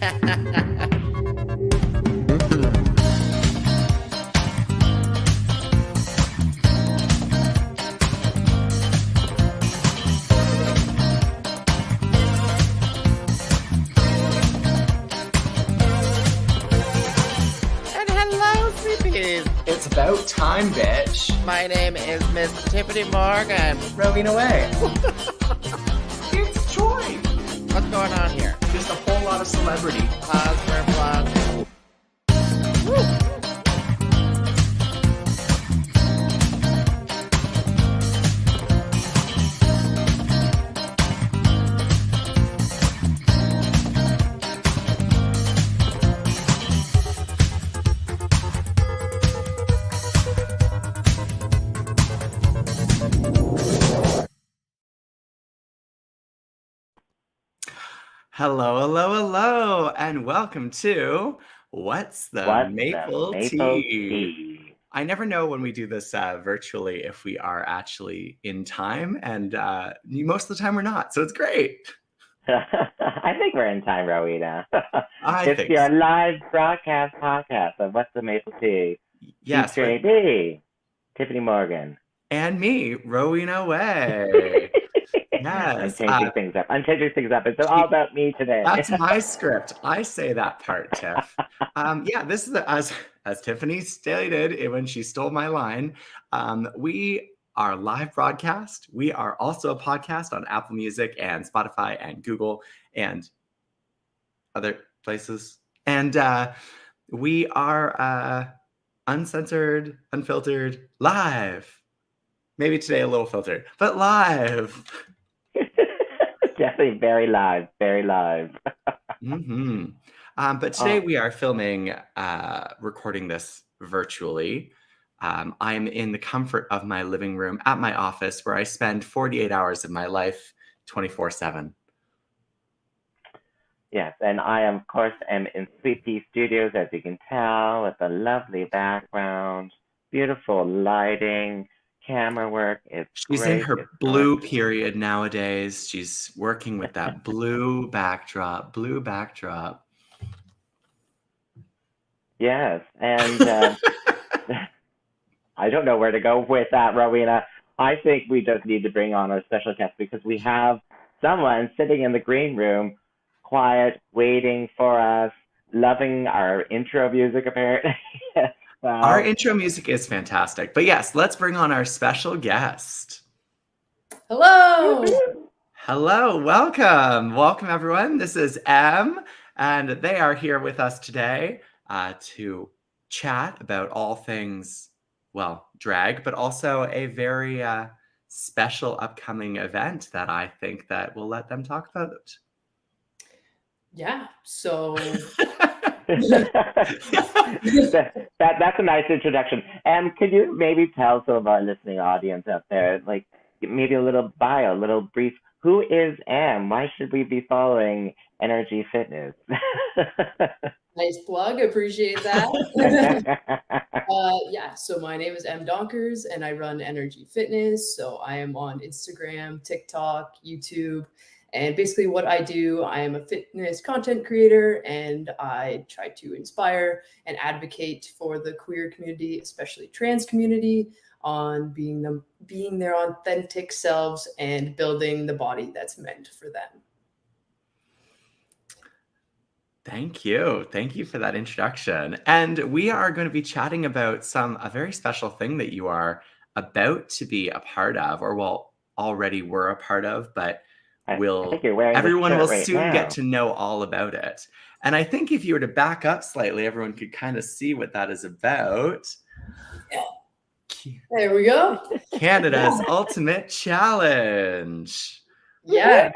It's about time, bitch. My name is Miss Tyffanie Morgan. Rowing away. It's Troy. What's going on here? Just a whole lot of celebrity. Pause for applause. Hello, and welcome to What's the Maple Tea? I never know when we do this virtually if we are actually in time, and most of the time we're not, so it's great. I think we're in time, Rowena. It's think your so. live broadcast podcast of What's the Maple Tea? Yes, JD, Tyffanie Morgan. And me, Rowena Way. Yes. I'm changing things up. It's all about me today. That's my script. I say that part, Tiff. This is as Tiffany stated when she stole my line. We are live broadcast. We are also a podcast on Apple Music and Spotify and Google and other places. And we are uncensored, unfiltered, live. Maybe today a little filtered, but live. Definitely very live. Mm-hmm. But today we are filming, recording this virtually. I'm in the comfort of my living room at my office where I spend 48 hours of my life 24/7. Yes, and I, of course, am in Sweet Pea Studios, as you can tell, with a lovely background, beautiful lighting, camera work. She's in her blue period nowadays. She's working with that blue backdrop. Yes, and I don't know where to go with that, Rowena. I think we just need to bring on our special guest because we have someone sitting in the green room, quiet, waiting for us, loving our intro music, apparently. Wow. Our intro music is fantastic. But yes, let's bring on our special guest. Hello. Hello, welcome everyone. This is Em, and they are here with us today to chat about all things, drag, but also a very special upcoming event that I think that we'll let them talk about. Yeah, so that's a nice introduction. Could you maybe tell some of our listening audience out there, like maybe a little bio, a little brief, who is Em? Why should we be following NRG Fitness? Nice plug, appreciate that. So my name is Em Donkers and I run NRG Fitness. So I am on Instagram, TikTok, YouTube. And basically what I do, I am a fitness content creator and I try to inspire and advocate for the queer community, especially trans community, on being their authentic selves and building the body that's meant for them. Thank you for that introduction. And we are going to be chatting about a very special thing that you are about to be a part of, or already were a part of, but everyone will soon get to know all about it. And I think if you were to back up slightly, everyone could kind of see what that is about. Yeah. There we go. Canada's Ultimate Challenge. Yeah.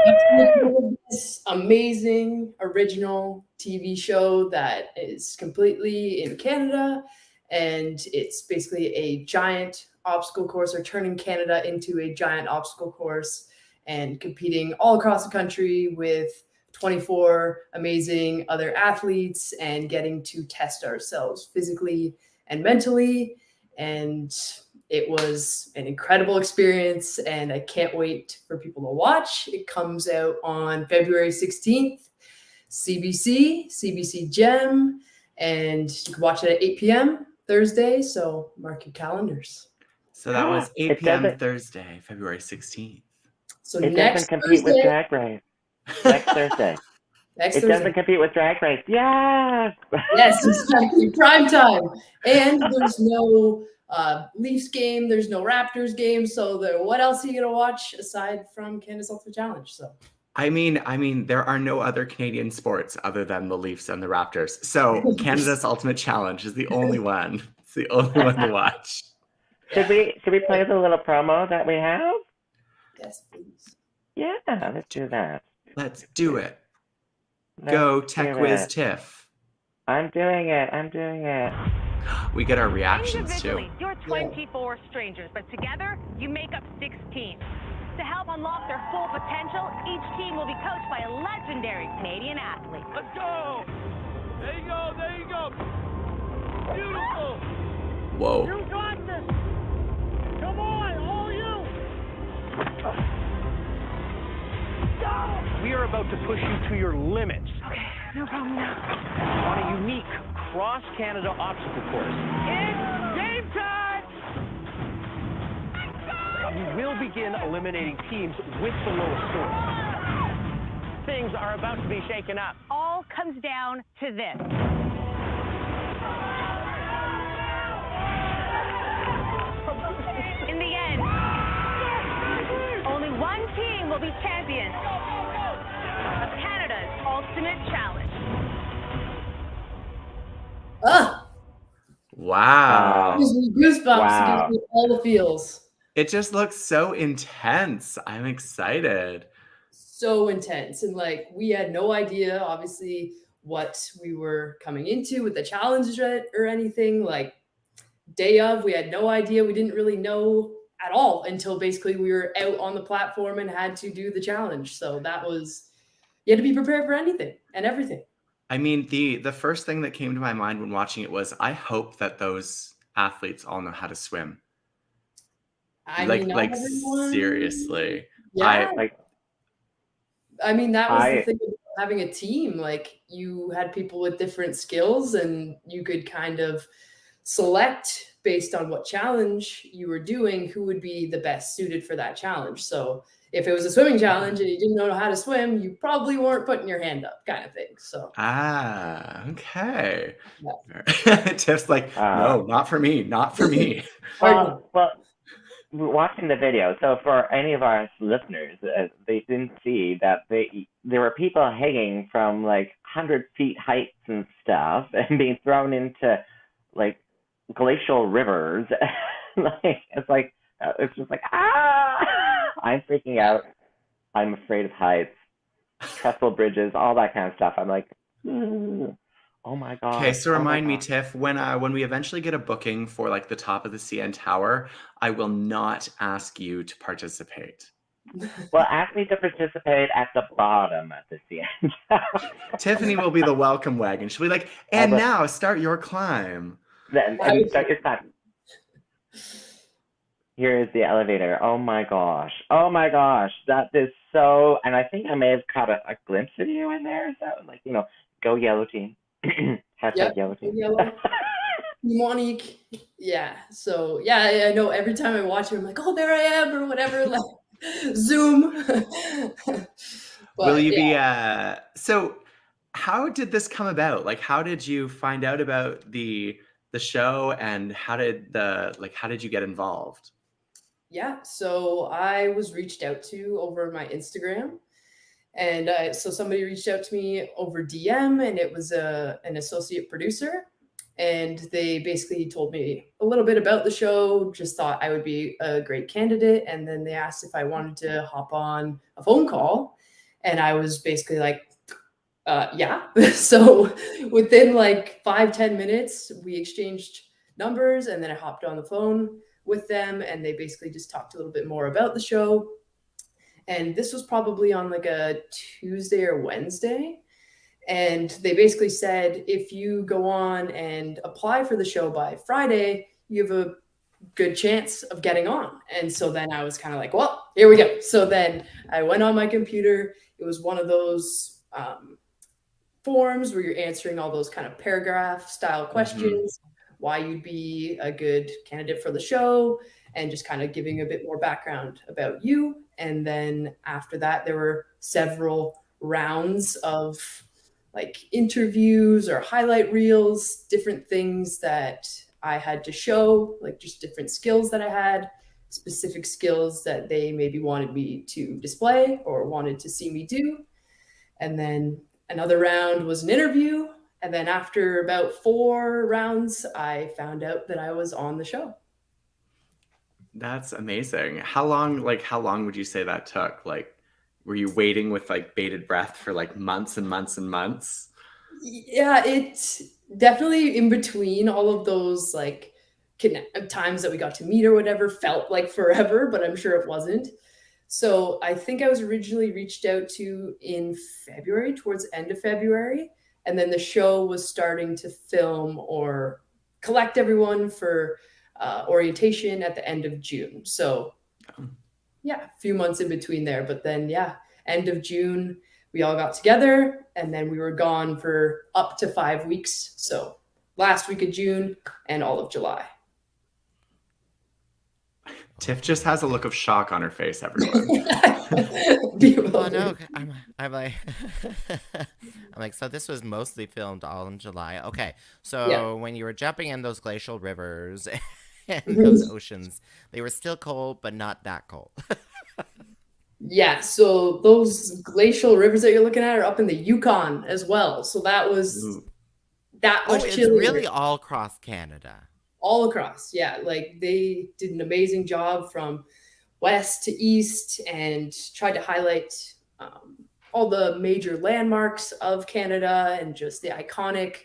This amazing original TV show that is completely in Canada. And it's basically a giant obstacle course, or turning Canada into a giant obstacle course, and competing all across the country with 24 amazing other athletes and getting to test ourselves physically and mentally. And it was an incredible experience and I can't wait for people to watch. It comes out on February 16th. CBC Gem, and you can watch it at 8 p.m. Thursday. So mark your calendars. So that was 8 It p.m. doesn't. Thursday, February 16th. So It next doesn't compete with Thursday, Drag Race. Next Thursday. next It Thursday. doesn't compete with Drag Race. Yes. Yes, exactly. Prime time. And there's no Leafs game. There's no Raptors game. So what else are you going to watch aside from Canada's Ultimate Challenge? So I mean, there are no other Canadian sports other than the Leafs and the Raptors. So Canada's Ultimate Challenge is the only one. It's the only one to watch. Should we play the little promo that we have? Yes, please. Yeah, let's do that. Let's do it. Let's Go do Tech Whiz it. Tiff. I'm doing it. We get our reactions too. Individually, you're 24 strangers, but together, you make up 6 teams. To help unlock their full potential, each team will be coached by a legendary Canadian athlete. Let's go! There you go! Beautiful! Whoa. You got this! Come on, all you! Go! We are about to push you to your limits. Okay, no problem now. On a unique cross-Canada obstacle course. It's game time! We will begin eliminating teams with the lowest scores. Things are about to be shaken up. All comes down to this. In the end, only one team will be champions of Canada's Ultimate Challenge. Wow. Gives me goosebumps. Wow. Gives me all the feels. It just looks so intense. I'm excited. So intense. And like, we had no idea, obviously, what we were coming into with the challenge or anything. Like, day of, we had no idea. We didn't really know at all until basically we were out on the platform and had to do the challenge. So that was, you had to be prepared for anything and everything. I mean, the first thing that came to my mind when watching it was, I hope that those athletes all know how to swim. I like mean, not everyone- seriously. Yeah. I mean, that was the thing about having a team. Like, you had people with different skills and you could kind of select based on what challenge you were doing who would be the best suited for that challenge. So if it was a swimming challenge and you didn't know how to swim, you probably weren't putting your hand up, kind of thing. So Okay. Yeah. Tiff's like, no, not for me. Well, watching the video, so for any of our listeners, they didn't see that there were people hanging from like 100 feet heights and stuff and being thrown into like glacial rivers. It's just like, I'm freaking out. I'm afraid of heights, trestle bridges, all that kind of stuff. I'm like, oh my god. Okay, so remind me, Tiff, when we eventually get a booking for like the top of the CN Tower, I will not ask you to participate. Well, ask me to participate at the bottom at the CN Tower. Tiffany will be the welcome wagon. She'll be like, and now start your climb. Then start your time. Here is the elevator. Oh my gosh. That is so, and I think I may have caught a glimpse of you in there. So like, go yellow team. Hashtag yellow team. Yellow. Monique. Yeah. So yeah, I know every time I watch it, I'm like, oh, there I am, or whatever. Like, Zoom. Will you be so how did this come about? Like, how did you find out about the show, and how did you get involved? Yeah, so I was reached out to over my Instagram, and so somebody reached out to me over DM, and it was an associate producer, and they basically told me a little bit about the show, just thought I would be a great candidate, and then they asked if I wanted to hop on a phone call, and I was basically like, yeah. So within like 5-10 minutes, we exchanged numbers, and then I hopped on the phone with them, and they basically just talked a little bit more about the show. And this was probably on like a Tuesday or Wednesday. And they basically said, if you go on and apply for the show by Friday, you have a good chance of getting on. And so then I was kind of like, well, here we go. So then I went on my computer. It was one of those forms where you're answering all those kind of paragraph style questions, why you'd be a good candidate for the show, and just kind of giving a bit more background about you. And then after that, there were several rounds of like interviews or highlight reels, different things that I had to show, like just different skills that I had, specific skills that they maybe wanted me to display or wanted to see me do. And then another round was an interview. And then after about 4 rounds, I found out that I was on the show. That's amazing. How long would you say that took? Like, were you waiting with like bated breath for like months and months and months? Yeah, it's definitely in between all of those like times that we got to meet or whatever felt like forever, but I'm sure it wasn't. So I think I was originally reached out to in February, towards the end of February. And then the show was starting to film or collect everyone for orientation at the end of June. So yeah, a few months in between there. But then, yeah, end of June, we all got together and then we were gone for up to 5 weeks. So last week of June and all of July. Tiff just has a look of shock on her face, everyone. Oh no, I'm like, I'm like, so this was mostly filmed all in July. Okay, so when you were jumping in those glacial rivers and those oceans, they were still cold, but not that cold. Yeah, so those glacial rivers that you're looking at are up in the Yukon as well. So that was It's chillier. really all across Canada. All across, yeah. Like they did an amazing job from west to east and tried to highlight all the major landmarks of Canada and just the iconic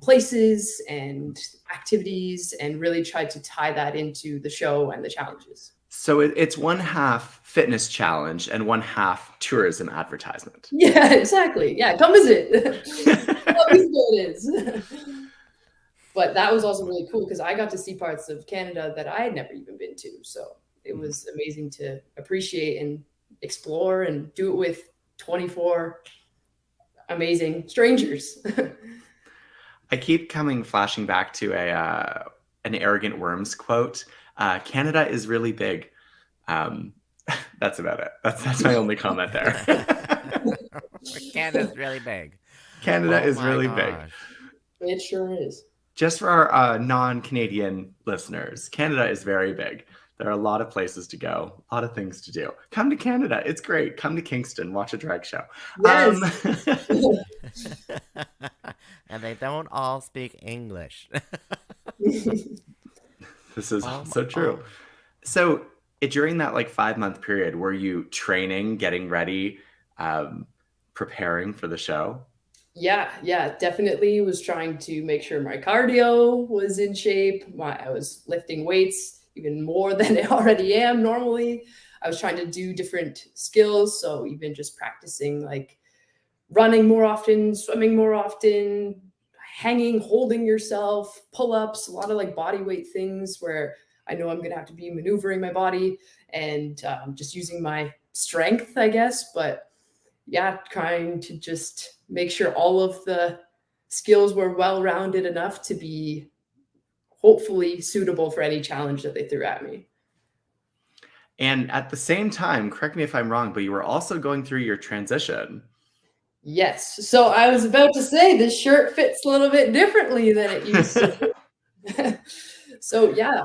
places and activities, and really tried to tie that into the show and the challenges. So it's one half fitness challenge and one half tourism advertisement. Yeah, exactly. Yeah, come visit. At least it is. But that was also really cool because I got to see parts of Canada that I had never even been to. So it was amazing to appreciate and explore and do it with 24 amazing strangers. I keep flashing back to an Arrogant Worms quote. Canada is really big. That's about it. That's my only comment there. Canada's really big. Canada is really big. It sure is. Just for our non-Canadian listeners, Canada is very big. There are a lot of places to go, a lot of things to do. Come to Canada. It's great. Come to Kingston. Watch a drag show. Yes. And they don't all speak English. This is so true. So during that like 5-month period, were you training, getting ready, preparing for the show? Yeah, definitely was trying to make sure my cardio was in shape. I was lifting weights even more than I already am normally. I was trying to do different skills. So even just practicing like running more often, swimming more often, hanging, holding yourself, pull-ups, a lot of like body weight things where I know I'm going to have to be maneuvering my body and just using my strength, I guess. But yeah, trying to just make sure all of the skills were well-rounded enough to be hopefully suitable for any challenge that they threw at me. And at the same time, correct me if I'm wrong, but you were also going through your transition. Yes. So I was about to say this shirt fits a little bit differently than it used to. So yeah,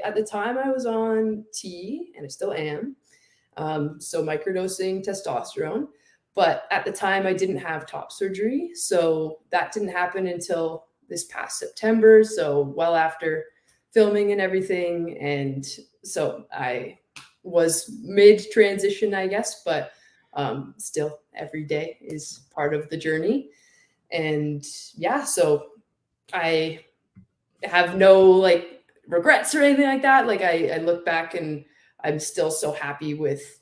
at the time I was on T, and I still am. So microdosing testosterone. But at the time I didn't have top surgery. So that didn't happen until this past September. So well after filming and everything. And so I was mid-transition, I guess, but still every day is part of the journey. And yeah, so I have no like regrets or anything like that. Like I look back and I'm still so happy with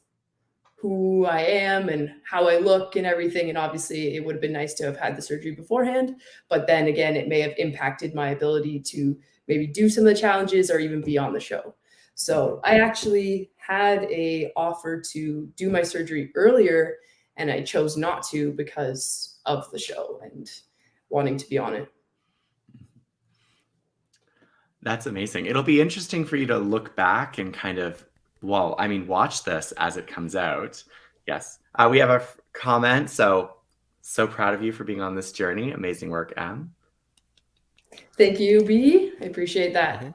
who I am and how I look and everything. And obviously it would have been nice to have had the surgery beforehand, but then again, it may have impacted my ability to maybe do some of the challenges or even be on the show. So I actually had a offer to do my surgery earlier and I chose not to because of the show and wanting to be on it. That's amazing. It'll be interesting for you to look back and kind of, well, I mean, watch this as it comes out. Yes. We have a comment. So proud of you for being on this journey. Amazing work, Em. Thank you, B. I appreciate that.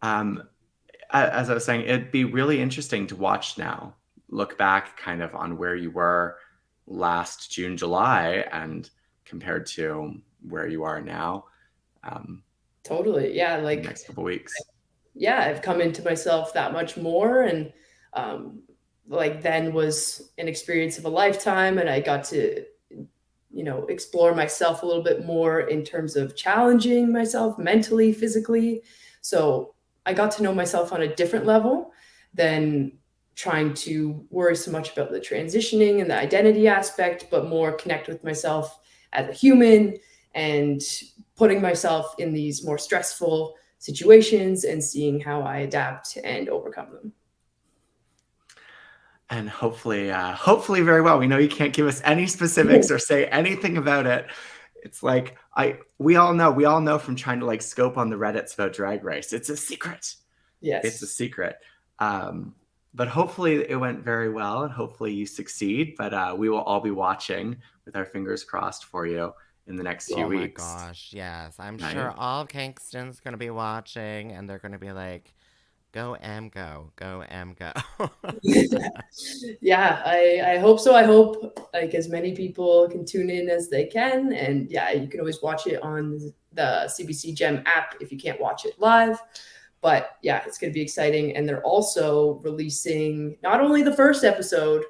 As I was saying, it'd be really interesting to watch now, look back kind of on where you were last June, July, and compared to where you are now. Totally. Yeah. Like the next couple weeks. Yeah. I've come into myself that much more. And like then was an experience of a lifetime. And I got to, explore myself a little bit more in terms of challenging myself mentally, physically. So I got to know myself on a different level than trying to worry so much about the transitioning and the identity aspect, but more connect with myself as a human and putting myself in these more stressful situations and seeing how I adapt and overcome them. And hopefully very well. We know you can't give us any specifics or say anything about it. It's like we all know from trying to like scope on the Reddits about Drag Race. It's a secret. Yes. It's a secret. But hopefully it went very well and hopefully you succeed. But we will all be watching with our fingers crossed for you in the next few weeks. Oh my gosh, yes. I'm sure all Kingston's going to be watching and they're going to be like, go Em, go Em, go. Yeah, I hope so. I hope like as many people can tune in as they can. And yeah, you can always watch it on the CBC Gem app if you can't watch it live. But yeah, it's going to be exciting. And they're also releasing not only the first episode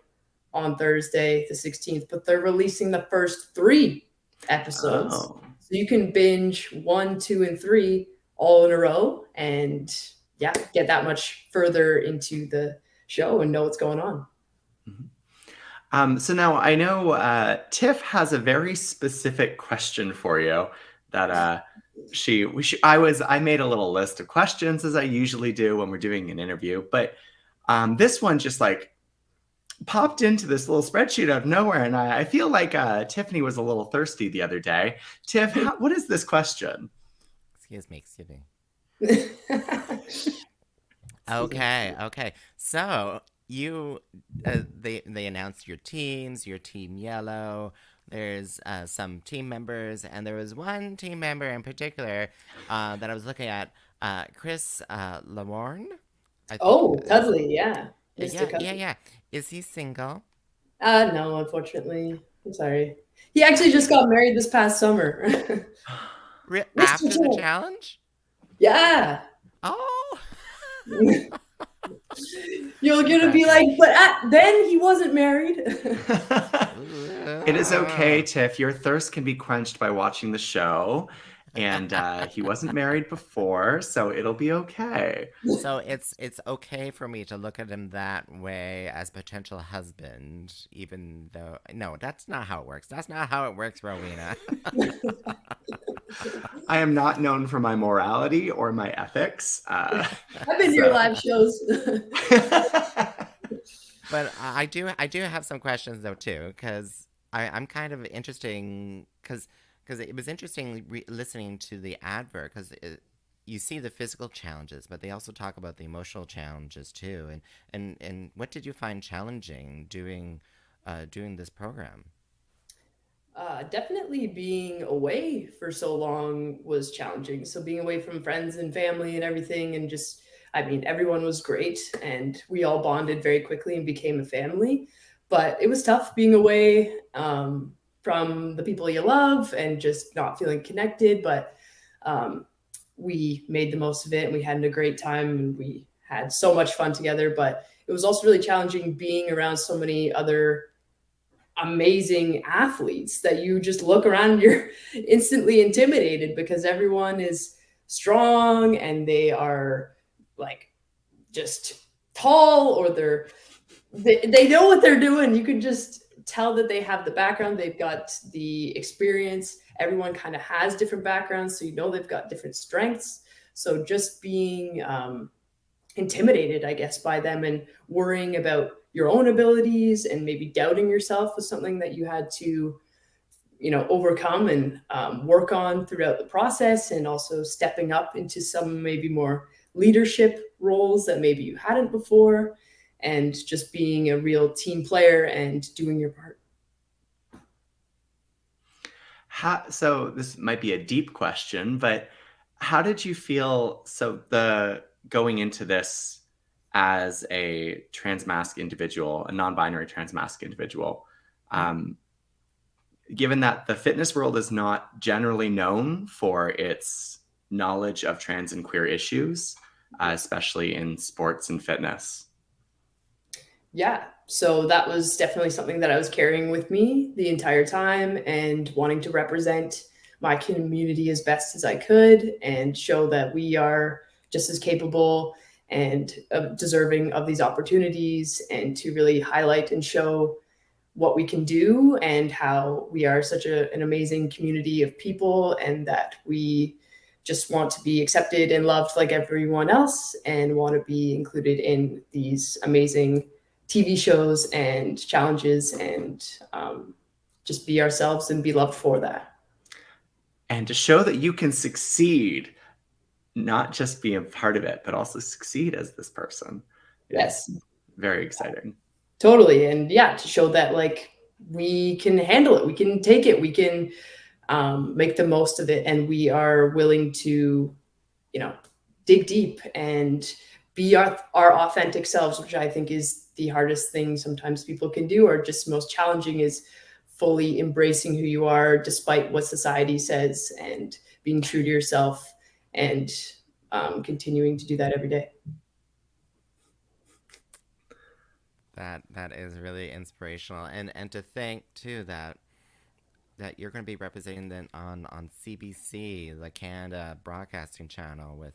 on Thursday, the 16th, but they're releasing the first 3 episodes. So you can binge 1, 2, and 3 all in a row and yeah, get that much further into the show and know what's going on. So now I know Tiff has a very specific question for you that I made a little list of questions as I usually do when we're doing an interview, but this one just like popped into this little spreadsheet out of nowhere, and I feel like Tyffanie was a little thirsty the other day. Tiff, what is this question? Excuse me. Okay. So you, they announced your teams, your Team Yellow. There's some team members, and there was one team member in particular that I was looking at, Chris Lamorne. Dudley, yeah. Yeah. Is he single? No, unfortunately. I'm sorry. He actually just got married this past summer. After the challenge? Yeah. Oh. You're gonna be like, but then he wasn't married. It is okay, Tiff. Your thirst can be quenched by watching the show. And he wasn't married before, so it'll be okay. So it's okay for me to look at him that way as potential husband, even though no, that's not how it works. That's not how it works, Rowena. I am not known for my morality or my ethics. I've been to your live shows. But I do have some questions though too, because I'm kind of interesting because it was interesting listening to the advert because you see the physical challenges, but they also talk about the emotional challenges too. And what did you find challenging doing this program? Definitely being away for so long was challenging. So being away from friends and family and everything, and just, I mean, everyone was great and we all bonded very quickly and became a family. But it was tough being away from the people you love and just not feeling connected. But we made the most of it and we had a great time and we had so much fun together. But it was also really challenging being around so many other amazing athletes that you just look around and you're instantly intimidated because everyone is strong and they are like just tall or they know what they're doing. You can just tell that they have the background, they've got the experience. Everyone kind of has different backgrounds, so you know they've got different strengths. So just being intimidated, I guess, by them, and worrying about your own abilities, and maybe doubting yourself was something that you had to, overcome and work on throughout the process, and also stepping up into some maybe more leadership roles that maybe you hadn't before, and just being a real team player and doing your part. So this might be a deep question, but how did you feel? So going into this as a transmasc individual, a non-binary transmasc individual, given that the fitness world is not generally known for its knowledge of trans and queer issues, especially in sports and fitness. Yeah, so that was definitely something that I was carrying with me the entire time, and wanting to represent my community as best as I could and show that we are just as capable and deserving of these opportunities, and to really highlight and show what we can do, and how we are such an amazing community of people, and that we just want to be accepted and loved like everyone else, and want to be included in these amazing TV shows and challenges, and just be ourselves and be loved for that. And to show that you can succeed, not just be a part of it, but also succeed as this person. Yes. Very exciting. Totally. And yeah, to show that like we can handle it, we can take it, we can make the most of it, and we are willing to, dig deep and be our authentic selves, which I think is the hardest thing sometimes people can do, or just most challenging, is fully embracing who you are despite what society says, and being true to yourself, and continuing to do that every day. That is really inspirational, and to think too that you're going to be representing them on CBC, the Canada Broadcasting Channel, with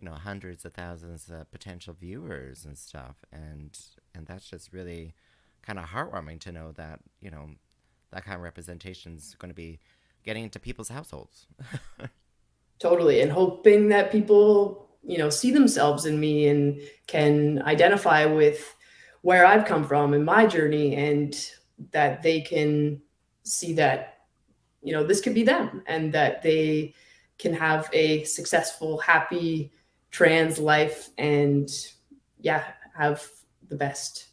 hundreds of thousands of potential viewers and stuff, and that's just really kind of heartwarming to know that that kind of representation is going to be getting into people's households. Totally, and hoping that people see themselves in me and can identify with where I've come from in my journey, and that they can see that, this could be them, and that they can have a successful, happy trans life, and have the best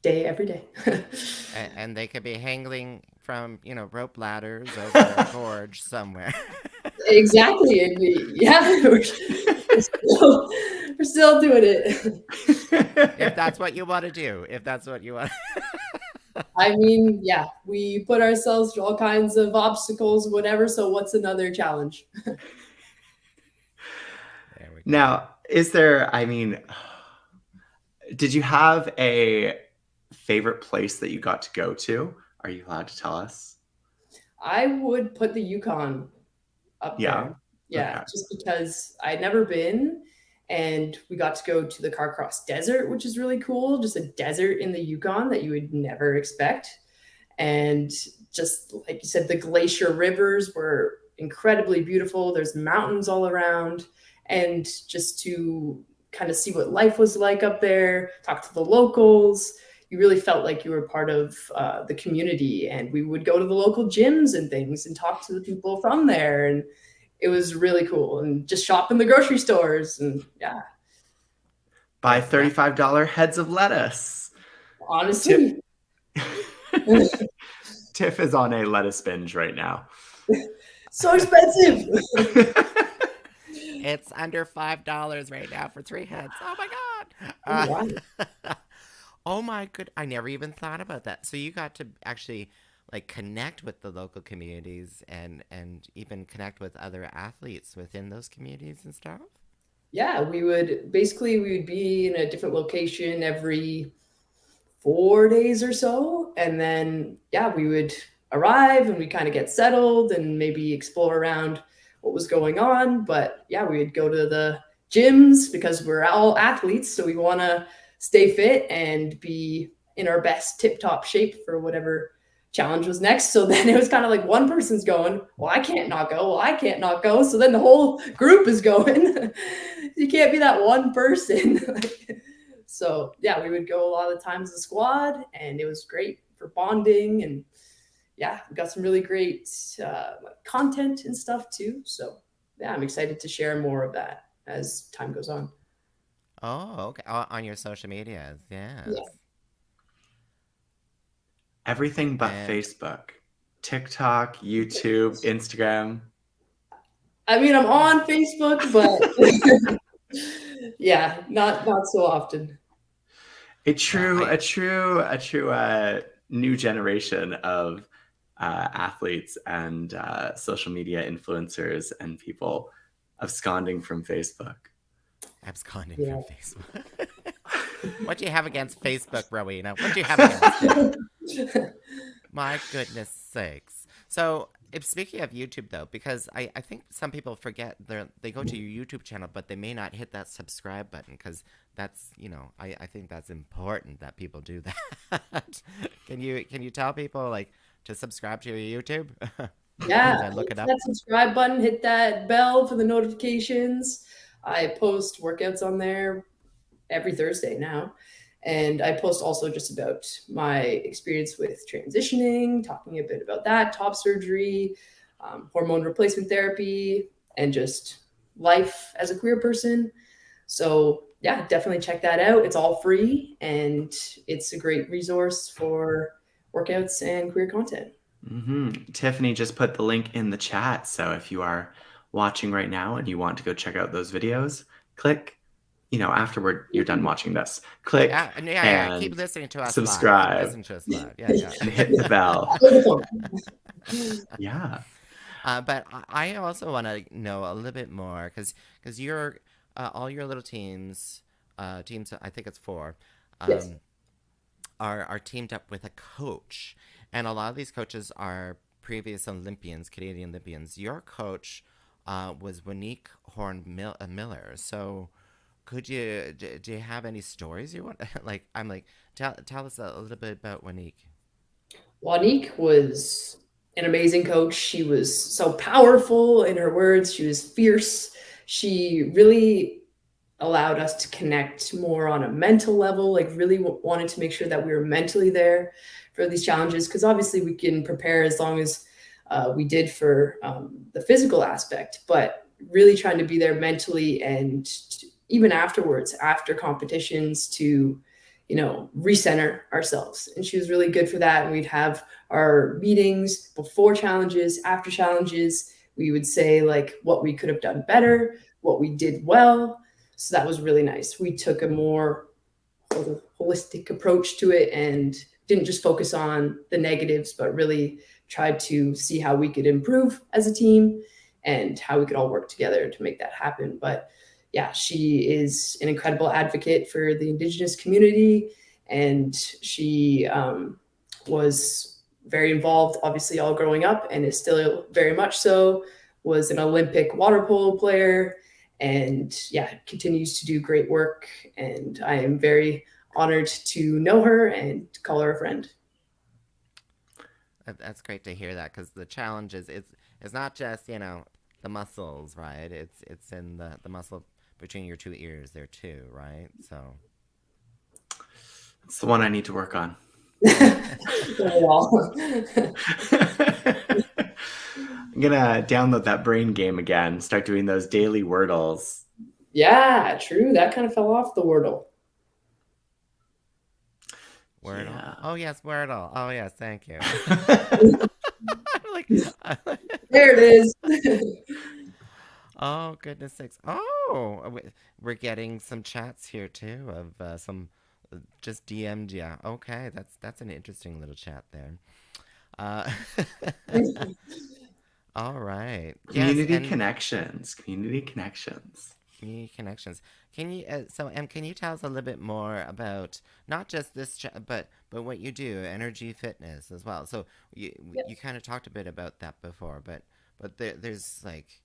day every day. and they could be hangling from, rope ladders over a gorge somewhere. Exactly. And we're still doing it. If that's what you want to do. If that's what you want. I mean, we put ourselves through all kinds of obstacles, whatever. So what's another challenge? There we go. Now, did you have a favorite place that you got to go to? Are you allowed to tell us? I would put the Yukon up there. Yeah, okay. Just because I'd never been, and we got to go to the Carcross Desert, which is really cool. Just a desert in the Yukon that you would never expect. And just like you said, the glacier rivers were incredibly beautiful. There's mountains all around. And just to kind of see what life was like up there, talk to the locals, you really felt like you were part of the community. And we would go to the local gyms and things and talk to the people from there. And it was really cool. And just shop in the grocery stores, and buy $35 heads of lettuce. Honestly. Tiff is on a lettuce binge right now. So expensive. It's under $5 right now for 3 heads. Oh my God. Oh my good. I never even thought about that. So you got to actually connect with the local communities and even connect with other athletes within those communities and stuff? Yeah, we would be in a different location every 4 days or so. And then, we would arrive and we kind of get settled and maybe explore around what was going on. But we would go to the gyms because we're all athletes. So we want to stay fit and be in our best tip-top shape for whatever challenge was next. So then it was kind of like one person's going, well, I can't not go. Well, I can't not go. So then the whole group is going. You can't be that one person. So yeah, we would go a lot of the times as a squad, and it was great for bonding. And yeah, we got some really great content and stuff too. So yeah, I'm excited to share more of that as time goes on. Oh, okay. On your social medias, yes. Yeah. Everything but Facebook. TikTok, YouTube, Instagram. I mean, I'm on Facebook, but yeah, not so often. A true new generation of athletes and social media influencers and people absconding from Facebook. Absconding from Facebook. What do you have against Facebook, Rowena? What do you have against it? My goodness sakes. So, speaking of YouTube, though, because I think some people forget they go to your YouTube channel, but they may not hit that subscribe button, because that's, I think that's important that people do that. Can you tell people, like, to subscribe to your YouTube? Yeah, look it up. That subscribe button, hit that bell for the notifications. I post workouts on there every Thursday now. And I post also just about my experience with transitioning, talking a bit about that, top surgery, hormone replacement therapy, and just life as a queer person. So yeah, definitely check that out. It's all free, and it's a great resource for workouts and queer content. Mm-hmm. Tyffanie just put the link in the chat. So if you are watching right now and you want to go check out those videos, click, afterward you're done watching this. Click and keep listening to us subscribe. Live. Keep listening to us live. Yeah. And hit the bell. Yeah. But I also want to know a little bit more, because you're all your little teams, I think it's 4, yes, are teamed up with a coach. And a lot of these coaches are previous Olympians, Canadian Olympians. Your coach was Wanique Horn Miller. So do you have any stories you want? Tell us a little bit about Wanique. Wanique was an amazing coach. She was so powerful in her words. She was fierce. She really allowed us to connect more on a mental level, like really wanted to make sure that we were mentally there for these challenges, because obviously we can prepare as long as we did for the physical aspect, but really trying to be there mentally and even afterwards, after competitions, to recenter ourselves. And she was really good for that. And we'd have our meetings before challenges, after challenges. We would say like what we could have done better, what we did well. So that was really nice. We took a more holistic approach to it and didn't just focus on the negatives, but really tried to see how we could improve as a team and how we could all work together to make that happen. But yeah, she is an incredible advocate for the Indigenous community, and she was very involved, obviously, all growing up, and is still very much so. Was an Olympic water polo player, and yeah, continues to do great work. And I am very honored to know her and to call her a friend. That's great to hear that, because the challenge is it's not just the muscles, right? It's in the muscle between your 2 ears there too, right? So it's the one I need to work on. I'm gonna download that brain game again, start doing those daily Wordles. Yeah, true. That kind of fell off the Wordle. Wordle. Yeah. Oh yes, Wordle. Oh yes, thank you. There it is. Oh goodness sakes! Oh, we're getting some chats here too of some just DM'd. Yeah, okay, that's an interesting little chat there. All right. Community connections. Community connections. Can you can you tell us a little bit more about not just this but what you do, NRG Fitness as well? So you kind of talked a bit about that before, but there's like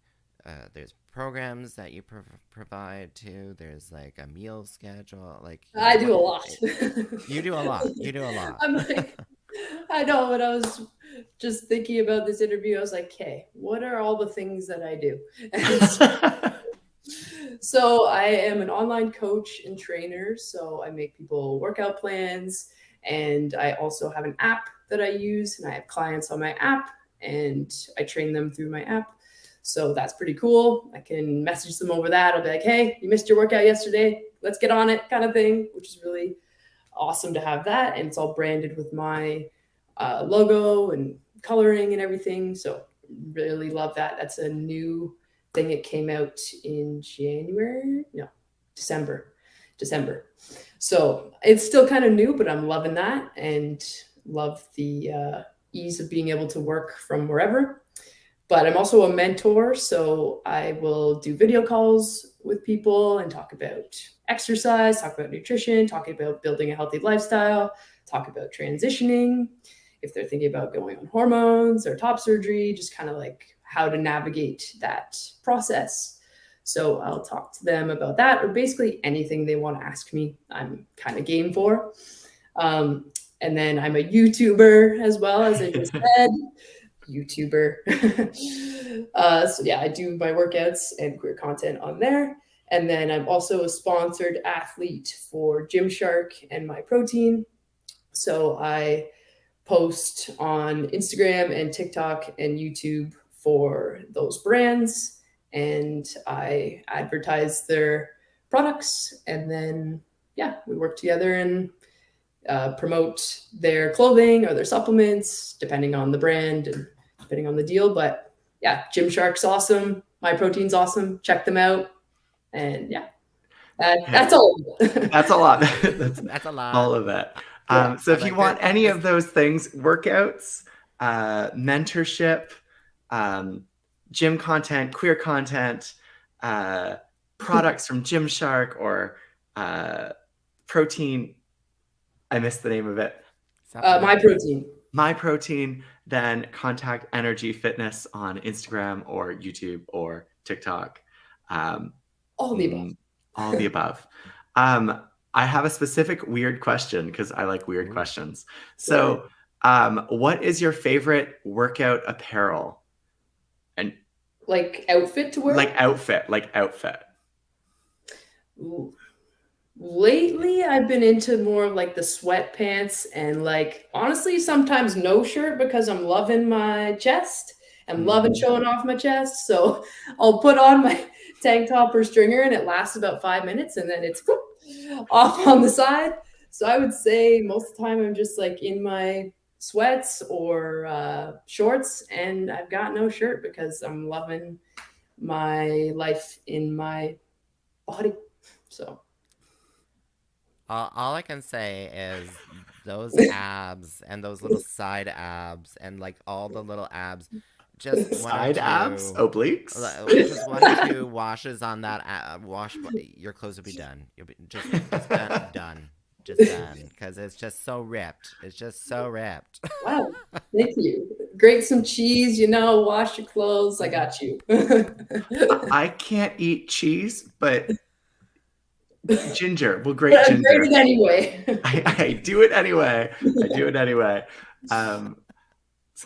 there's programs that you provide too. There's like a meal schedule. Like I do a lot. You do a lot. I'm like, I know, when I was just thinking about this interview, I was like, okay, what are all the things that I do? So I am an online coach and trainer. So I make people workout plans, and I also have an app that I use, and I have clients on my app, and I train them through my app. So that's pretty cool. I can message them over that. I'll be like, hey, you missed your workout yesterday. Let's get on it, kind of thing, which is really awesome to have that. And it's all branded with my logo and coloring and everything. So really love that. That's a new thing. It came out in December. So it's still kind of new, but I'm loving that and love the ease of being able to work from wherever. But I'm also a mentor, so I will do video calls with people and talk about exercise, talk about nutrition, talking about building a healthy lifestyle, talk about transitioning, if they're thinking about going on hormones or top surgery, just kind of like how to navigate that process. So I'll talk to them about that, or basically anything they want to ask me, I'm kind of game for. And then I'm a YouTuber as well, as I just said. YouTuber. So yeah, I do my workouts and queer content on there. And then I'm also a sponsored athlete for Gymshark and My Protein. So I post on Instagram and TikTok and YouTube for those brands, and I advertise their products. And then, yeah, we work together and promote their clothing or their supplements, depending on the brand and depending on the deal. But yeah, Gymshark's awesome. My Protein's awesome. Check them out. And yeah, that's all. That's a lot. That's a lot. All of it. Yeah. So if you want any of those things, workouts, mentorship, gym content, queer content, products from Gymshark or protein, I missed the name of it. My Protein. My Protein, then contact NRG Fitness on Instagram or YouTube or TikTok. All the above. All the above. I have a specific weird question because I like weird questions. So, what is your favorite workout apparel? And like outfit to wear? Like outfit. Ooh. Lately, I've been into more of like the sweatpants and like honestly, sometimes no shirt because I'm loving my chest. I'm loving showing off my chest. So I'll put on my tank top or stringer and it lasts about 5 minutes and then it's off on the side. So I would say most of the time I'm just like in my sweats or shorts, and I've got no shirt because I'm loving my life in my body. So all I can say is those abs and those little side abs and like all the little abs. Just side abs, obliques. Just 1 or 2 washes on that wash. Your clothes will be done. You'll be just done. Just done, because it's just so ripped. It's just so ripped. Wow, thank you. Grate some cheese, wash your clothes. I got you. I can't eat cheese, but ginger. We'll grate ginger. Grate it anyway. I do it anyway. I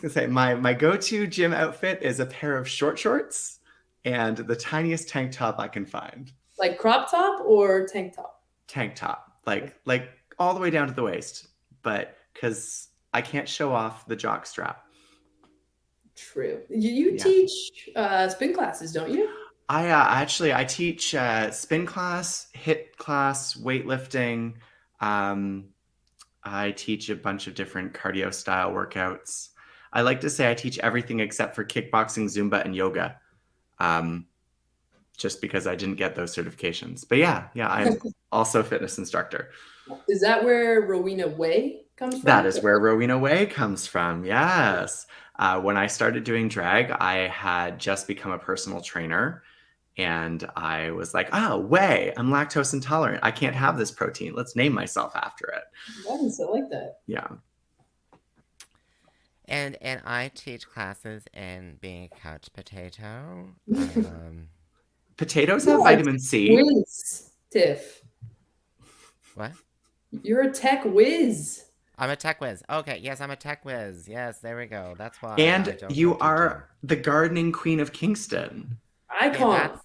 was gonna say my go-to gym outfit is a pair of short shorts and the tiniest tank top I can find. Like crop top or tank top? Tank top. Like all the way down to the waist, but because I can't show off the jock strap. True. You teach spin classes, don't you? I teach spin class, HIIT class, weightlifting. I teach a bunch of different cardio style workouts. I like to say I teach everything except for kickboxing, Zumba, and yoga. Just because I didn't get those certifications. But yeah, I'm also a fitness instructor. Is that where Rowena Way comes from? That is where Rowena Way comes from, yes. When I started doing drag, I had just become a personal trainer. And I was like, whey, I'm lactose intolerant. I can't have this protein. Let's name myself after it. Nice, I like that. Yeah. And I teach classes in being a couch potato. Potatoes have vitamin C. Whiz, Tiff. What? You're a tech whiz. I'm a tech whiz. Okay, yes, I'm a tech whiz. Yes, there we go. That's why I And don't go to you the gym. are the gardening queen of Kingston. Hey, Icon.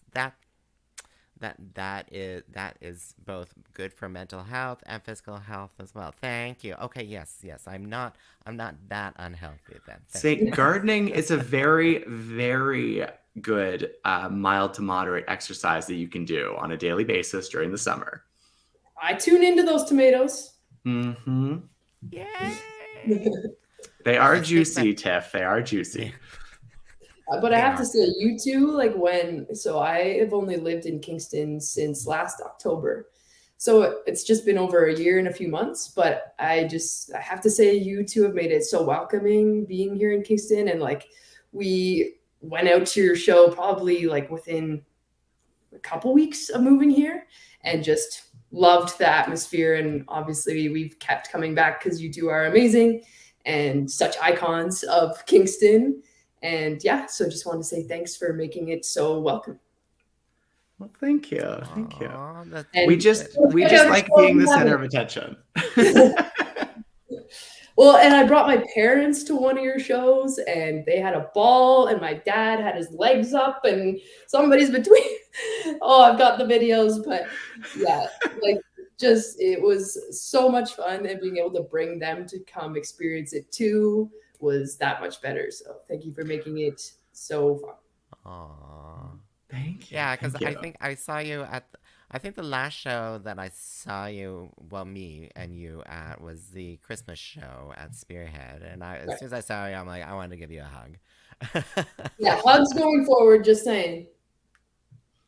that is both good for mental health and physical health as well. Thank you. Okay, yes. I'm not that unhealthy then. Say, gardening is a very, very good mild to moderate exercise that you can do on a daily basis during the summer. I tune into those tomatoes. Mm-hmm. Yay! They are juicy, Tiff. They are juicy. But I have to say, you two, like so I have only lived in Kingston since last October. So it's just been over a year and a few months, but I have to say you two have made it so welcoming being here in Kingston. And like, we went out to your show probably like within a couple weeks of moving here and just loved the atmosphere. And obviously we've kept coming back because you two are amazing and such icons of Kingston. And yeah, so just wanted to say thanks for making it so welcome. Well, thank you. Thank you. And we just like being the center of attention. Well, and I brought my parents to one of your shows and they had a ball and my dad had his legs up and somebody's between. Oh, I've got the videos, but yeah, like just, it was so much fun, and being able to bring them to come experience it too was that much better. So thank you for making it so fun. Aww. Thank you. Yeah, because I think I saw you I think the last show that I saw you, well, me and you at, was the Christmas show at Spearhead. And as soon as I saw you, I'm like, I wanted to give you a hug. Yeah, hugs going forward, just saying.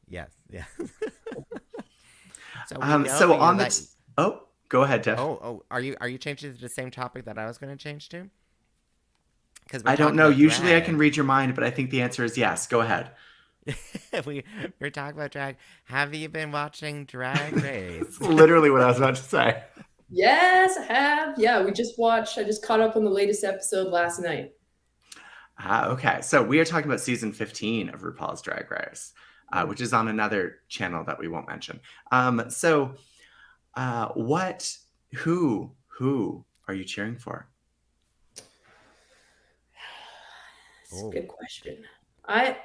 Yes, yeah. So on the go ahead, Tiff. Are you changing to the same topic that I was going to change to? Because I don't know. Usually I can read your mind, but I think the answer is yes. Go ahead. We're talking about drag. Have you been watching Drag Race? Literally what I was about to say. Yes, I have. Yeah, I just caught up on the latest episode last night. Okay. So we are talking about season 15 of RuPaul's Drag Race, which is on another channel that we won't mention. Who are you cheering for? That's a good question.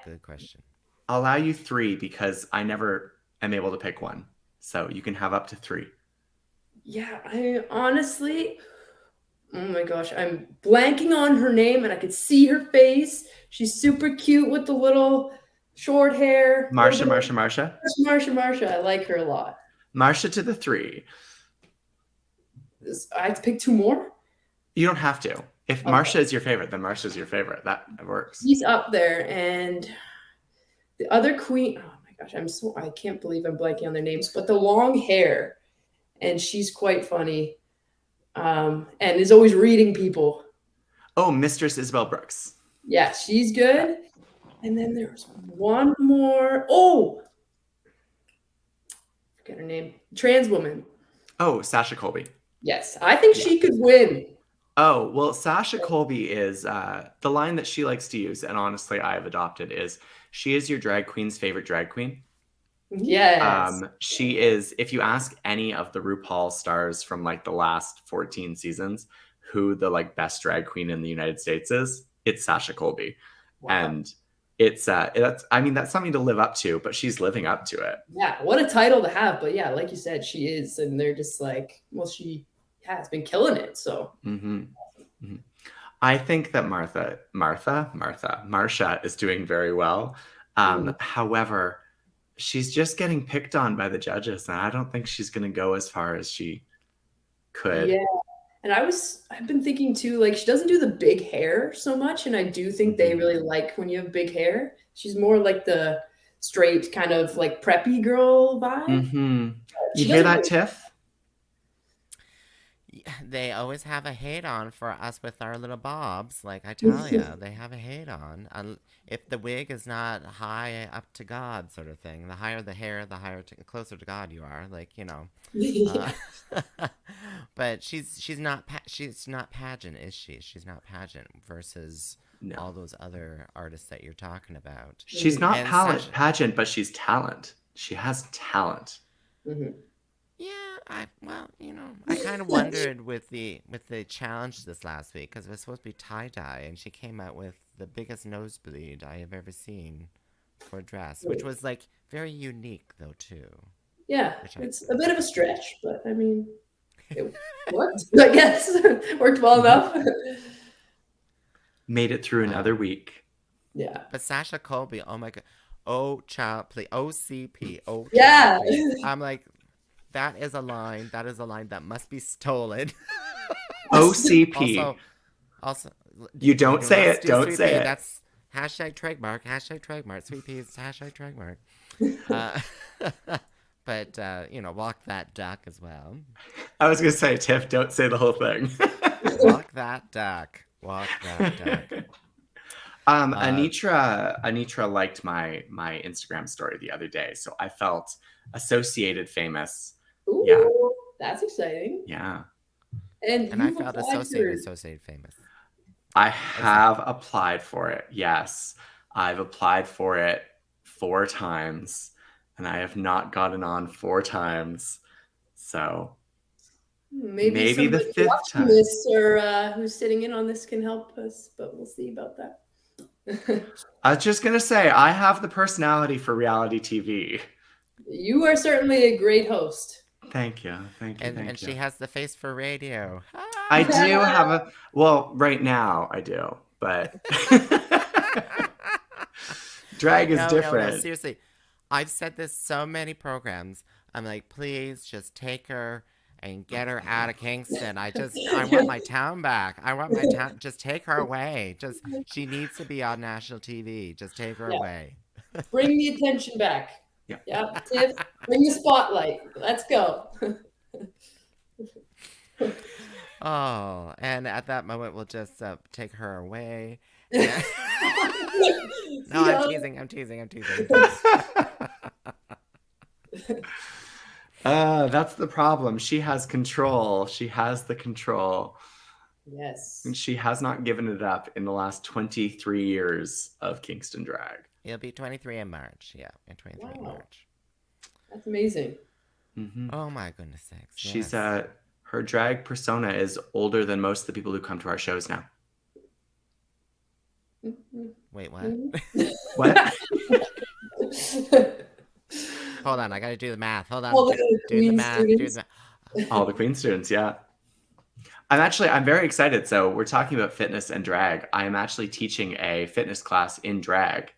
Good question. I'll allow you 3 because I never am able to pick one. So you can have up to 3. Yeah, I honestly, oh my gosh, I'm blanking on her name and I could see her face. She's super cute with the little short hair. Marsha. Marsha. I like her a lot. Marsha to the 3. I have to pick 2 more? You don't have to. If Marsha is your favorite, then Marsha is your favorite. That works. He's up there. And the other queen, oh my gosh, I can't believe I'm blanking on their names, but the long hair, and she's quite funny, and is always reading people. Oh, Mistress Isabel Brooks. Yeah, she's good. And then there's one more. Oh, forget her name. Trans woman. Oh, Sasha Colby. Yes, I think she could win. Oh, well, Sasha Colby is the line that she likes to use, and honestly, I have adopted, is she is your drag queen's favorite drag queen. Yes. She is, if you ask any of the RuPaul stars from like the last 14 seasons who the like best drag queen in the United States is, it's Sasha Colby. Wow. And it's that's something to live up to, but she's living up to it. Yeah, what a title to have. But yeah, like you said, she is, and they're just like, well, she has been killing it. So I think that Marsha is doing very well. However, she's just getting picked on by the judges, and I don't think she's going to go as far as she could. Yeah, and I've been thinking too, like, she doesn't do the big hair so much, and I do think they really like when you have big hair. She's more like the straight kind of like preppy girl vibe. You hear that, Tiff? They always have a hate on for us with our little bobs. Like I tell you, they have a hate on. If the wig is not high up to God, sort of thing. The higher the hair, the closer to God you are. Like, you know. But she's not pageant, is she? She's not pageant versus all those other artists that you're talking about. She's not pageant, but she's talent. She has talent. Yeah, I kind of wondered with the challenge this last week because it was supposed to be tie-dye, and she came out with the biggest nosebleed I have ever seen for a dress, which was like very unique though too. Yeah, it's a bit of a stretch, but I mean, it worked. I guess worked well enough. Made it through another week. Yeah. But Sasha Colby, oh my god, oh child, please, OCP, oh child, Yeah. please. I'm like, that is a line. That is a line that must be stolen. OCP. Also, you don't say it. Don't Sweet say Pea. it. That's hashtag trademark. Hashtag trademark. Sweet Pea is hashtag trademark. But walk that duck as well. I was gonna say, Tiff, don't say the whole thing. Walk that duck. Walk that duck. Anitra liked my Instagram story the other day, so I felt associated famous. Ooh, yeah, that's exciting. Yeah, and I felt associated famous. I have applied for it. Yes, I've applied for it 4 times, and I have not gotten on 4 times. So maybe the 5th time. This or who's sitting in on this can help us, but we'll see about that. I was just gonna say, I have the personality for reality TV. You are certainly a great host. Thank you. And she has the face for radio. I do have right now I do, but drag is different. No, seriously. I've said this so many programs. I'm like, please just take her and get her out of Kingston. I want my town back. I want my town. Just take her away. She needs to be on national TV. Just take her away. Bring the attention back. Yeah. Tiff, bring the spotlight. Let's go. Oh, and at that moment, we'll just take her away. No, I'm teasing. That's the problem. She has control. She has the control. Yes. And she has not given it up in the last 23 years of Kingston Drag. It'll be 23 in March. Yeah, in 23 in March. That's amazing. Mm-hmm. Oh my goodness sakes. She's her drag persona is older than most of the people who come to our shows now. Wait, what? What? Hold on, I gotta do the math. Hold on. Do the math. All the Queen students, yeah. I'm very excited. So we're talking about fitness and drag. I am actually teaching a fitness class in drag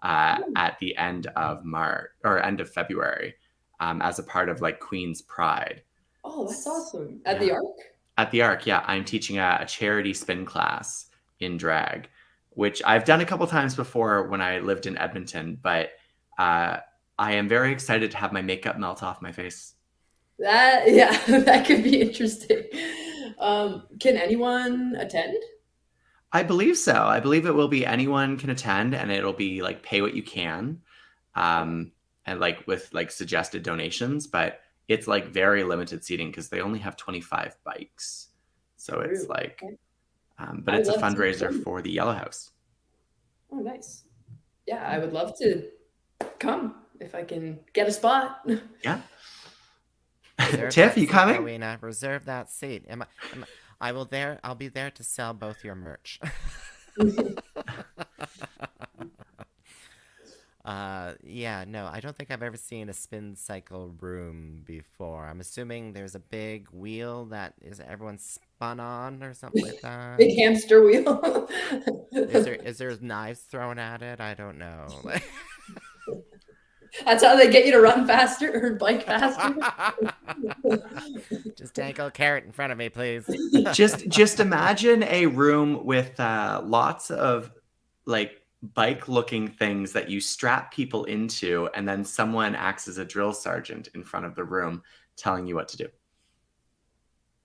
at the end of March or end of February as a part of like Queen's Pride. Oh, that's awesome. At the Arc? At the Arc, yeah. I'm teaching a charity spin class in drag, which I've done a couple times before when I lived in Edmonton, but I am very excited to have my makeup melt off my face. That could be interesting. Can anyone attend? I believe so. I believe it will be anyone can attend, and it'll be like pay what you can, and like with like suggested donations, but it's like very limited seating because they only have 25 bikes. So it's like, but it's a fundraiser for the Yellow House. Oh, nice. Yeah, I would love to come if I can get a spot. Yeah. Tiff, you coming? Rowena, reserve that seat. I'll be there to sell both your merch. No, I don't think I've ever seen a spin cycle room before. I'm assuming there's a big wheel that everyone spun on or something like that. Big hamster wheel. Is there knives thrown at it? I don't know. That's how they get you to run faster or bike faster. Just dangle a carrot in front of me, please. Just imagine a room with lots of like bike-looking things that you strap people into, and then someone acts as a drill sergeant in front of the room telling you what to do.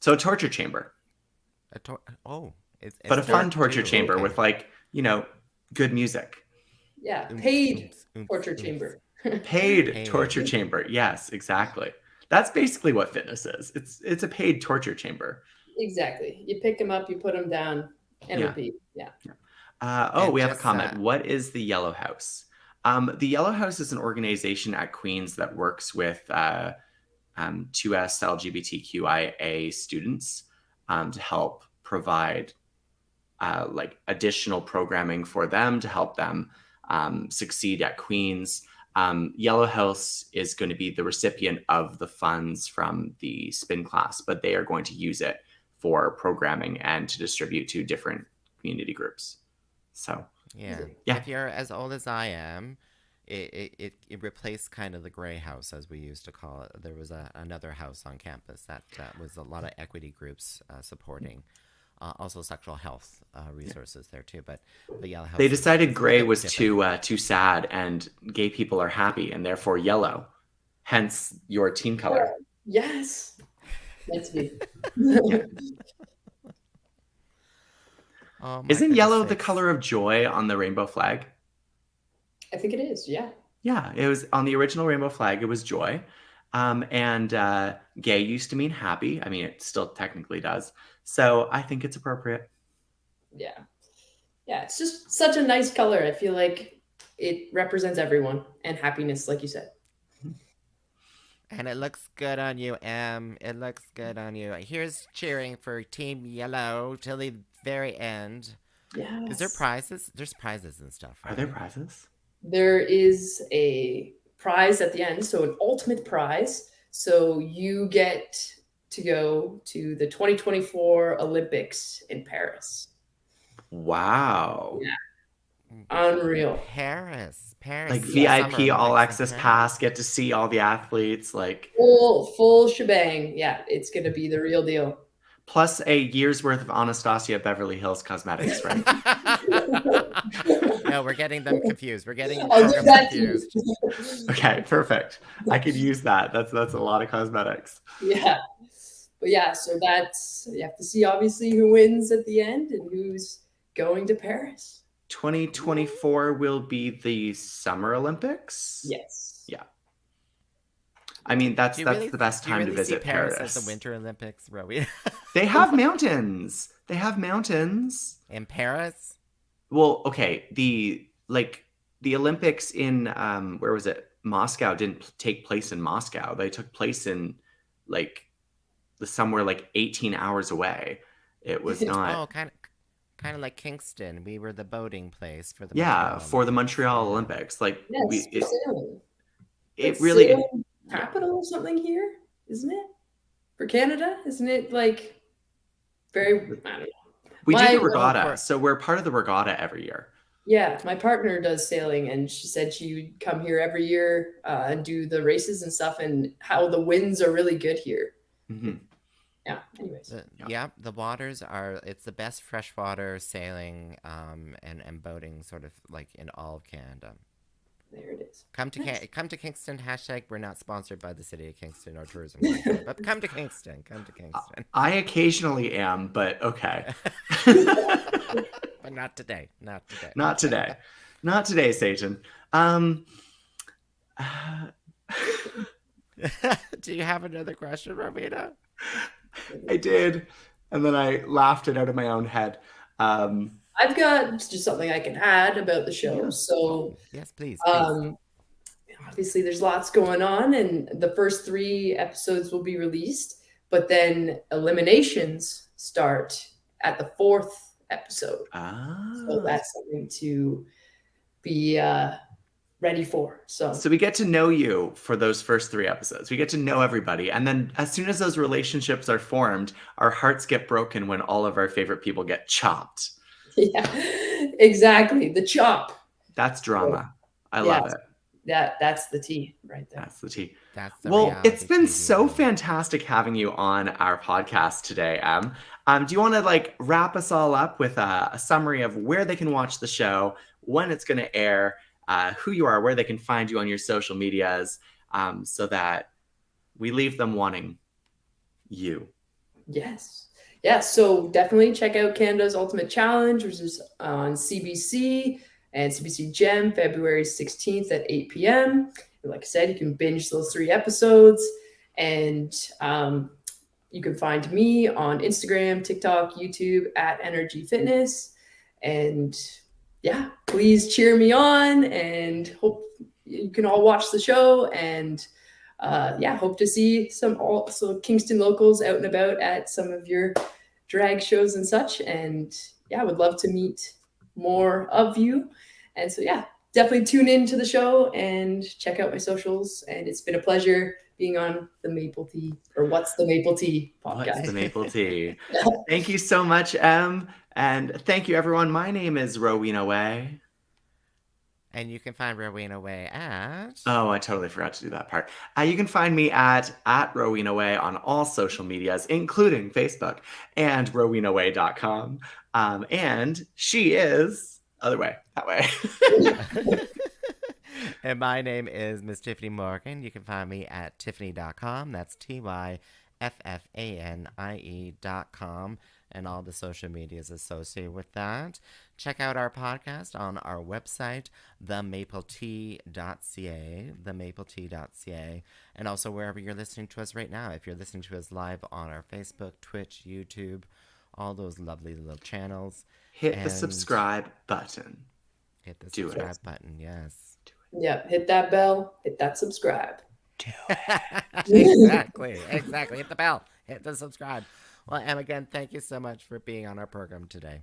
So a torture chamber. It's but a fun torture chamber with like, good music. Yeah, paid torture chamber. Paid torture chamber. Yes, exactly. That's basically what fitness is. It's a paid torture chamber. Exactly. You pick them up, you put them down, and repeat. Yeah. We have a comment. What is the Yellow House? The Yellow House is an organization at Queen's that works with 2S LGBTQIA students to help provide like additional programming for them to help them succeed at Queens. Yellow House is going to be the recipient of the funds from the spin class, but they are going to use it for programming and to distribute to different community groups. So Yeah. Yeah. If you're as old as I am, it replaced kind of the gray house, as we used to call it. There was another house on campus that was a lot of equity groups supporting. Also sexual health resources there too, but Yellow House. They decided is a gray bit was different. too sad, and gay people are happy, and therefore yellow. Hence your team color. Yes. That's me. Oh, my Isn't goodness yellow the sakes. color of joy on the rainbow flag? I think it is. Yeah. Yeah, it was on the original rainbow flag. It was joy. And gay used to mean happy. I mean, it still technically does. So I think it's appropriate. Yeah. Yeah. It's just such a nice color. I feel like it represents everyone and happiness, like you said. And it looks good on you, Em. It looks good on you. Here's cheering for Team Yellow till the very end. Yes. Is there prizes? There's prizes and stuff. Are there prizes? There is a prize at the end, so an ultimate prize. So you get to go to the 2024 Olympics in Paris. Wow. Yeah. Unreal. Paris. Like Yeah, VIP all access pass, get to see all the athletes, like full shebang. Yeah, it's gonna be the real deal. plus a year's worth of Anastasia Beverly Hills cosmetics, right? No, we're getting them confused. We're getting I'll give that to you. confused. Okay, perfect. I could use that. That's a lot of cosmetics. Yeah. But yeah, so that's, you have to see obviously who wins at the end and who's going to Paris. 2024 will be the Summer Olympics. Yes. Yeah. I mean, that's really, the best time to visit see Paris Paris. as the Winter Olympics, Rowena? They have mountains. They have mountains. In Paris? Well, okay. The Olympics in where was it? Moscow didn't take place in Moscow. They took place in like somewhere like 18 hours away. It was not. Oh, kind of like Kingston. We were the boating place for the Montreal Olympics. Like yes, it really capital or something here, isn't it? For Canada, isn't it like very? I don't know. We do the regatta, so we're part of the regatta every year. Yeah, my partner does sailing, and she said she would come here every year and do the races and stuff, and how the winds are really good here. Mm-hmm. Yeah. Anyways. The waters are. It's the best freshwater sailing and boating sort of like in all of Canada. There it is. Come to Kingston. # We're not sponsored by the city of Kingston or tourism, but come to Kingston. Come to Kingston. I occasionally am, but okay. But not today. Not today. Not today. Not today, Satan. Do you have another question, Rowena? I did, and then I laughed it out of my own head. I've got just something I can add about the show. Yeah. So yes, please. Obviously, there's lots going on, and the first 3 episodes will be released, but then eliminations start at the 4th episode. So that's something to be ready for. So we get to know you for those first 3 episodes. We get to know everybody. And then as soon as those relationships are formed, our hearts get broken when all of our favorite people get chopped. Yeah, exactly. The chop. That's drama. I love it. That's the tea right there. That's the tea. Well, it's been so fantastic having you on our podcast today, Em. Do you want to like wrap us all up with a summary of where they can watch the show, when it's going to air, who you are, where they can find you on your social medias, so that we leave them wanting you? Yes. Yeah, so definitely check out Canada's Ultimate Challenge, which is on CBC and CBC Gem, February 16th at 8 p.m. And like I said, you can binge those 3 episodes. And you can find me on Instagram, TikTok, YouTube at NRG Fitness. And yeah, please cheer me on, and hope you can all watch the show. And hope to see some also Kingston locals out and about at some of your drag shows and such. And yeah, I would love to meet more of you. And so, yeah, definitely tune in to the show and check out my socials. And it's been a pleasure being on the Maple Tea, or What's the Maple Tea podcast. What's the Maple Tea? Thank you so much, Em. And thank you, everyone. My name is Rowena Way. And you can find Rowena Way at... Oh, I totally forgot to do that part. You can find me at Rowena Way on all social medias, including Facebook, and rowenaway.com. And she is other way, that way. And my name is Miss Tyffanie Morgan. You can find me at Tyffanie.com. That's TYFFANIE.com. And all the social medias associated with that. Check out our podcast on our website, themapletea.ca, themapletea.ca, and also wherever you're listening to us right now. If you're listening to us live on our Facebook, Twitch, YouTube, all those lovely little channels. Hit the subscribe button. Hit the subscribe button, yes. Yeah, hit that bell, hit that subscribe. Do it. Exactly. Hit the bell, hit the subscribe. Well, Em, again, thank you so much for being on our program today.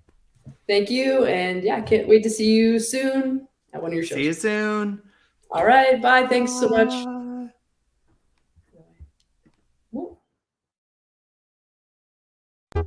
Thank you. And yeah, can't wait to see you soon at one of your shows. See you soon. All right. Bye. Thanks so much. Bye.